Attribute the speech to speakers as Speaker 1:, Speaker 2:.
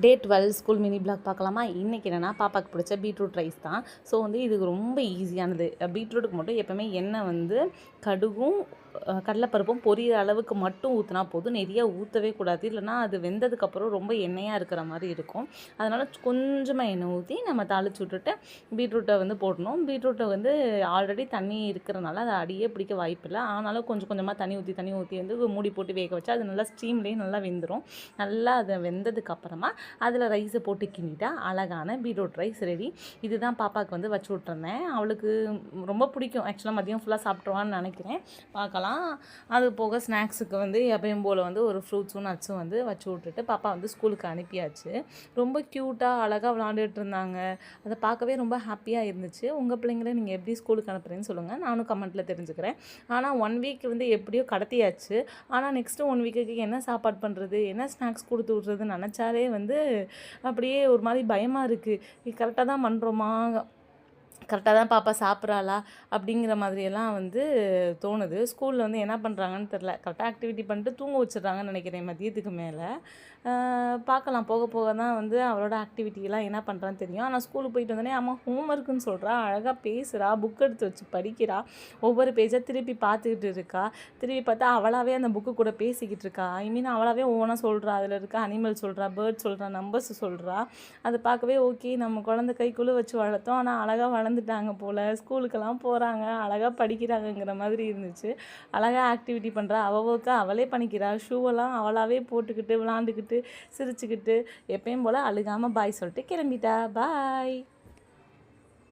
Speaker 1: டே 12 school mini black பார்க்கலாமா? இன்றைக்கி என்னென்னா பாப்பாவுக்கு பிடிச்ச பீட்ரூட் ரைஸ் தான். ஸோ இது ரொம்ப ஈஸியானது. பீட்ரூட்டுக்கு மட்டும் எப்போவுமே எண்ணெய் கடுகும் கடலைப்பருப்பும் பொரியிற அளவுக்கு மட்டும் ஊற்றினா போதும். நிறைய ஊற்றவே கூடாது, இல்லைனா அது வெந்ததுக்கப்புறம் ரொம்ப எண்ணெயாக இருக்கிற மாதிரி இருக்கும். அதனால் கொஞ்சமாக எண்ணெய் ஊற்றி நம்ம தாளித்து விட்டுட்டு பீட்ரூட்டை போடணும். பீட்ரூட்டை ஆல்ரெடி தண்ணி இருக்கிறனால அதை அடியே பிடிக்க வாய்ப்பில்லை. ஆனாலும் கொஞ்சம் கொஞ்சமாக தண்ணி ஊற்றி மூடி போட்டு வேக வச்சா அது நல்லா ஸ்டீம்லேயே நல்லா வெந்துடும். நல்லா அதை வெந்ததுக்கப்புறமா அதில் ரைஸை போட்டு கிண்டிட்டா அழகான பீட்ரூட் ரைஸ் ரெடி. இதுதான் பாப்பாவுக்கு வச்சு விட்ருந்தேன். அவளுக்கு ரொம்ப பிடிக்கும். ஆக்சுவலாக மதியம் ஃபுல்லாக சாப்பிட்ருவான்னு நினைக்கிறேன். பார்க்கலாம். அது போக ஸ்நாக்ஸுக்கு எப்பயும் போல் ஒரு ஃப்ரூட்ஸும் நட்ஸும் வச்சு விட்டுட்டு பாப்பா ஸ்கூலுக்கு அனுப்பியாச்சு. ரொம்ப க்யூட்டாக அழகாக விளாண்டுட்டு இருந்தாங்க. அதை பார்க்கவே ரொம்ப ஹாப்பியாக இருந்துச்சு. உங்கள் பிள்ளைங்களை நீங்கள் எப்படி ஸ்கூலுக்கு அனுப்புகிறேன்னு சொல்லுங்கள், நானும் கமெண்ட்டில் தெரிஞ்சுக்கிறேன். ஆனால் 1 வீக் எப்படியோ கடத்தியாச்சு. ஆனால் நெக்ஸ்ட்டு 1 வீக்குக்கு என்ன சாப்பாடு பண்ணுறது, என்ன ஸ்நாக்ஸ் கொடுத்து விட்றதுன்னு நினச்சாலே அப்படியே ஒரு மாதிரி பயமாக இருக்குது. கரெக்டாக தான் பண்ணுறோமா, கரெக்டாக தான் பாப்பா சாப்பிட்றாளா அப்படிங்கிற மாதிரியெல்லாம் தோணுது. ஸ்கூலில் என்ன பண்ணுறாங்கன்னு தெரில. கரெக்டாக ஆக்டிவிட்டி பண்ணிட்டு தூங்க வச்சிடுறாங்கன்னு நினைக்கிறேன் மதியத்துக்கு மேலே. பார்க்கலாம், போக போக தான் அவளோட ஆக்டிவிட்டியெல்லாம் என்ன பண்ணுறான்னு தெரியும். ஆனால் ஸ்கூலுக்கு போயிட்டு வந்தோடனே அம்மா ஹோம் ஒர்க்குன்னு சொல்கிறா, அழகாக பேசுகிறா, புக் எடுத்து வச்சு படிக்கிறா, ஒவ்வொரு பேஜாக திருப்பி பார்த்துக்கிட்டு இருக்கா. திருப்பி பார்த்தா அவளாகவே அந்த புக்கு கூட பேசிக்கிட்டு இருக்கா. அவளாகவே ஒவ்வொன்றா சொல்கிறா. அதில் இருக்க அனிமல் சொல்கிறா, பேர்ட் சொல்கிறா, நம்பர்ஸ் சொல்கிறா. அதை பார்க்கவே ஓகே, நம்ம குழந்தை கைக்குள்ளே வச்சு வளர்த்தோம், ஆனால் அழகாக வளர்ந்துட்டாங்க போல், ஸ்கூலுக்கெல்லாம் போகிறாங்க, அழகாக படிக்கிறாங்கங்கிற மாதிரி இருந்துச்சு. அழகாக ஆக்டிவிட்டி பண்ணுறா, ஒர்க்கை அவளே பண்ணிக்கிறா. ஷூவெல்லாம் அவளாகவே போட்டுக்கிட்டு விளாண்டுக்கிட்டு சிரிச்சுக்கிட்டு எப்பயும் போல் அழுகாமல் பாய் சொல்லிட்டு கிளம்பிட்டா. பாய்.